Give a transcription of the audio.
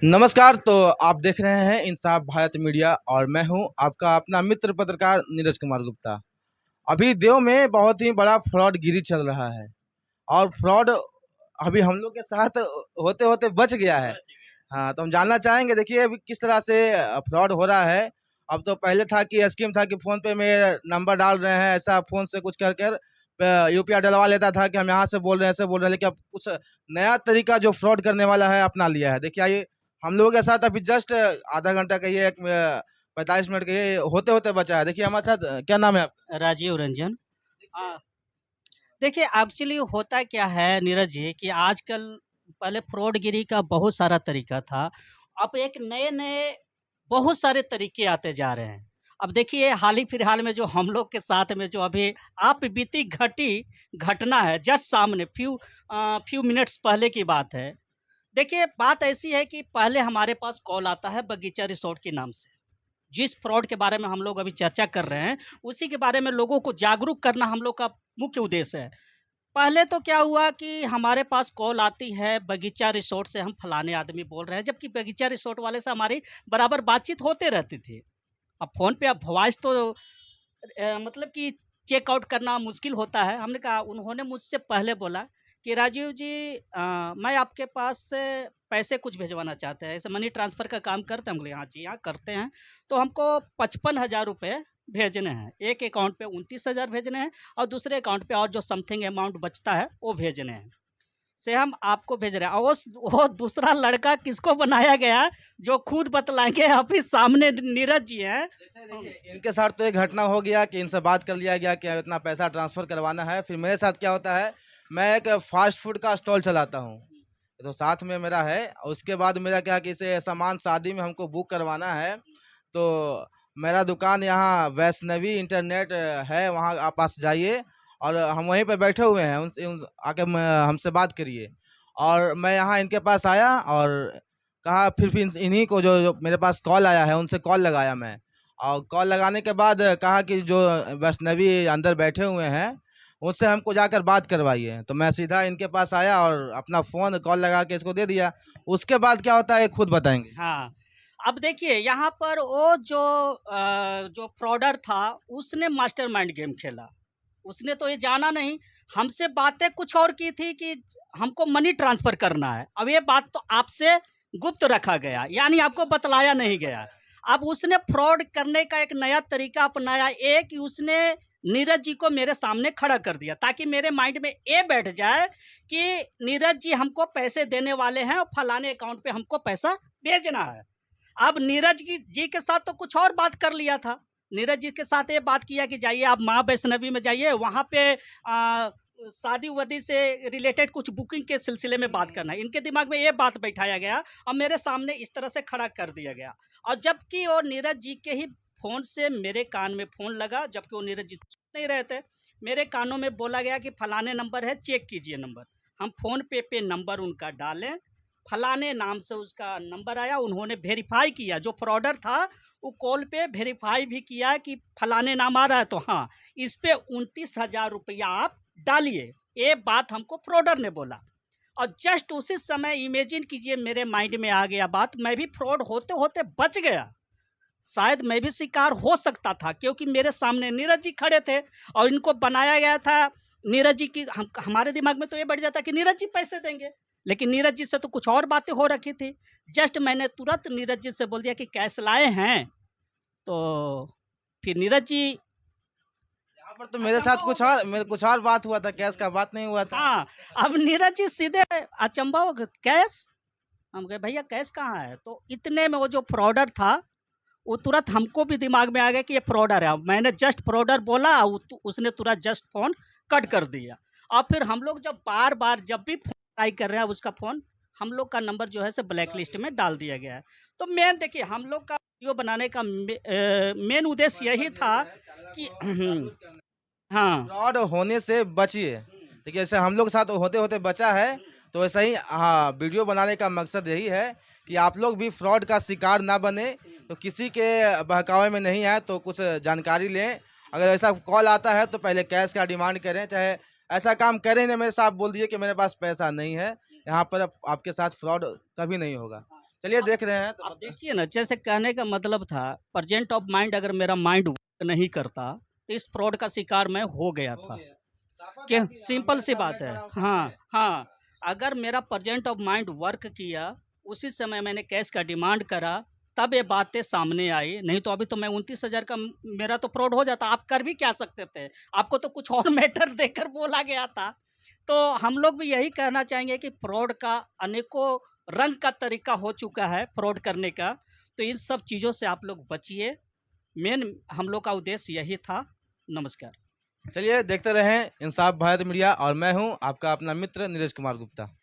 नमस्कार। तो आप देख रहे हैं इंसाफ भारत मीडिया और मैं हूं आपका अपना मित्र पत्रकार नीरज कुमार गुप्ता। अभी देव में बहुत ही बड़ा फ्रॉड गिरी चल रहा है और फ्रॉड अभी हम लोग के साथ होते होते बच गया है। हाँ, तो हम जानना चाहेंगे, देखिए अभी किस तरह से फ्रॉड हो रहा है। अब तो पहले था कि स्कीम था कि फ़ोन पे में नंबर डाल रहे हैं, ऐसा फ़ोन से कुछ कर कर यूपीआई डलवा लेता था कि हम यहाँ से बोल रहे हैं, ऐसे बोल रहे हैं, लेकिन अब कुछ नया तरीका जो फ्रॉड करने वाला है अपना लिया है। देखिए आइए, हम लोगों के साथ अभी जस्ट आधा घंटा कहिए, 45 मिनट कहिए, होते-होते बचा है। देखिए हमारे साथ क्या नाम है आपका? राजीव रंजन। देखिए एक्चुअली होता क्या है नीरज जी कि आजकल पहले फ्रॉडगिरी का बहुत सारा तरीका था। अब एक नए-नए बहुत सारे तरीके आते जा रहे हैं। अब देखिए हाल ही फिलहाल में जो हम लोग के साथ में जो अभी आप बीती घटी घटना है जस्ट सामने फ्यू मिनट्स पहले की बात है। देखिए बात ऐसी है कि पहले हमारे पास कॉल आता है बगीचा रिसोर्ट के नाम से। जिस फ्रॉड के बारे में हम लोग अभी चर्चा कर रहे हैं, उसी के बारे में लोगों को जागरूक करना हम लोग का मुख्य उद्देश्य है। पहले तो क्या हुआ कि हमारे पास कॉल आती है बगीचा रिसोर्ट से, हम फलाने आदमी बोल रहे हैं, जबकि बगीचा रिसोर्ट वाले से हमारी बराबर बातचीत होते रहती थी। अब फ़ोन पे अब वॉइस तो मतलब कि चेकआउट करना मुश्किल होता है। हमने कहा, उन्होंने मुझसे पहले बोला कि राजीव जी मैं आपके पास से पैसे कुछ भिजवाना चाहते हैं, ऐसे मनी ट्रांसफ़र का काम करते हैं? हम बोले हाँ जी, हाँ करते हैं। तो हमको 55,000 रुपए भेजने हैं। एक अकाउंट पे 29,000 भेजने हैं और दूसरे अकाउंट पे और जो समथिंग अमाउंट बचता है वो भेजने हैं। से हम आपको भेज रहे हैं और वो दूसरा लड़का किसको बनाया गया जो खुद बतलाएँगे, अभी सामने नीरज जी हैं। जैसे देखिए, इनके साथ तो एक घटना हो गया कि इनसे बात कर लिया गया कि इतना पैसा ट्रांसफ़र करवाना है। फिर मेरे साथ क्या होता है, मैं एक फ़ास्ट फ़ूड का स्टॉल चलाता हूँ, तो साथ में मेरा है। और उसके बाद मेरा क्या है कि इसे सामान शादी में हमको बुक करवाना है, तो मेरा दुकान यहाँ वैष्णवी इंटरनेट है, वहाँ आप पास जाइए और हम वहीं पे बैठे हुए हैं। उनसे आके हमसे बात करिए। और मैं यहाँ इनके पास आया और कहा, फिर इन्हीं को जो मेरे पास कॉल आया है उनसे कॉल लगाया मैं। और कॉल लगाने के बाद कहा कि जो वैष्णवी अंदर बैठे हुए हैं उनसे हमको जाकर बात करवाइए। तो मैं सीधा इनके पास आया और अपना फ़ोन कॉल लगा के इसको दे दिया। उसके बाद क्या होता है ये खुद बताएँगे। हाँ, अब देखिए यहाँ पर वो जो फ्रॉडर था, उसने मास्टरमाइंड गेम खेला। उसने तो ये जाना नहीं, हमसे बातें कुछ और की थी कि हमको मनी ट्रांसफ़र करना है। अब ये बात तो आपसे गुप्त रखा गया, यानी आपको बतलाया नहीं गया। अब उसने फ्रॉड करने का एक नया तरीका अपनाया, ये कि उसने नीरज जी को मेरे सामने खड़ा कर दिया, ताकि मेरे माइंड में ये बैठ जाए कि नीरज जी हमको पैसे देने वाले हैं और फलाने अकाउंट पे हमको पैसा भेजना है। अब नीरज जी के साथ तो कुछ और बात कर लिया था। नीरज जी के साथ ये बात किया कि जाइए आप माँ वैष्णवी में जाइए, वहाँ पे शादी-वादी से रिलेटेड कुछ बुकिंग के सिलसिले में बात करना है। इनके दिमाग में ये बात बैठाया गया और मेरे सामने इस तरह से खड़ा कर दिया गया। और जबकि वो नीरज जी के ही फ़ोन से मेरे कान में फ़ोन लगा, जबकि वो नीरज जी सुन नहीं रहे थे। मेरे कानों में बोला गया कि फलाने नंबर है, चेक कीजिए नंबर। हम फ़ोन पे नंबर उनका डालें, फलाने नाम से उसका नंबर आया। उन्होंने वेरीफाई किया, जो फ्रॉडर था वो कॉल पे वेरीफाई भी किया कि फलाने नाम आ रहा है, तो हाँ, इस पे 29,000 रुपया आप डालिए। ये बात हमको फ्रॉडर ने बोला और जस्ट उसी समय इमेजिन कीजिए मेरे माइंड में आ गया बात, मैं भी फ्रॉड होते-होते बच गया। शायद मैं भी शिकार हो सकता था, क्योंकि मेरे सामने नीरज जी खड़े थे और इनको बनाया गया था नीरज जी की। हमारे दिमाग में तो ये बैठ जाता कि नीरज जी पैसे देंगे, लेकिन नीरज जी से तो कुछ और बातें हो रखी थी। जस्ट मैंने तुरंत नीरज जी से बोल दिया कि कैश लाए हैं, तो फिर नीरज जी यहाँ पर तो मेरे साथ अचंभा हो गए। कुछ और बात हुआ था, कैश का बात नहीं हुआ था। हाँ, अब नीरज जी सीधे अचंभा हो गए, कैश? हम कहे भैया कैश कहाँ है? तो इतने में वो जो फ्रॉडर था वो तुरंत हमको भी दिमाग में आ गया कि ये फ्रॉडर है। मैंने जस्ट फ्रॉडर बोला, उसने तुरंत जस्ट फ़ोन कट कर दिया। और फिर हम लोग जब बार-बार जब भी फ़ोन ट्राई कर रहे हैं, उसका फ़ोन हम लोग का नंबर जो है सो ब्लैक लिस्ट में डाल दिया गया है। तो मेन देखिए हम लोग का वीडियो बनाने का मेन उद्देश्य यही था कि हाँ। फ्रॉड होने से बचिए। देखिए जैसे हम लोग के साथ होते-होते बचा है, तो वैसे ही हाँ, वीडियो बनाने का मकसद यही है कि आप लोग भी फ्रॉड का शिकार ना बने। तो किसी के बहकावे में नहीं आए तो कुछ जानकारी लें। अगर ऐसा कॉल आता है तो पहले कैश का डिमांड करें, चाहे ऐसा काम करें ना, मेरे साथ बोल दिए कि मेरे पास पैसा नहीं है। यहाँ पर आपके साथ फ्रॉड कभी नहीं होगा। चलिए देख रहे हैं तो अब देखिए ना, जैसे कहने का मतलब था, प्रेजेंट ऑफ माइंड, अगर मेरा माइंड वर्क नहीं करता तो इस फ्रॉड का शिकार मैं हो गया हो था। गया। साफा क्या बात है, हम सिंपल मेरे सी सामने बात है। खड़ा हो सकते हाँ, हैं। हाँ। अगर मेरा प्रेजेंट ऑफ माइंड वर्क किया, उसी समय मैंने कैश का डिमांड करा, तब ये बातें सामने आई, नहीं तो अभी तो मैं 29,000 का मेरा तो फ्रॉड हो जाता। आप कर भी क्या सकते थे? आपको तो कुछ और मैटर देकर बोला गया था। तो हम लोग भी यही कहना चाहेंगे कि फ्रॉड का अनेकों रंग का तरीका हो चुका है फ्रॉड करने का, तो इन सब चीज़ों से आप लोग बचिए। मेन हम लोग का उद्देश्य यही था। नमस्कार। चलिए देखते रहें इंसाफ भारत मीडिया और मैं हूं आपका अपना मित्र नीरज कुमार गुप्ता।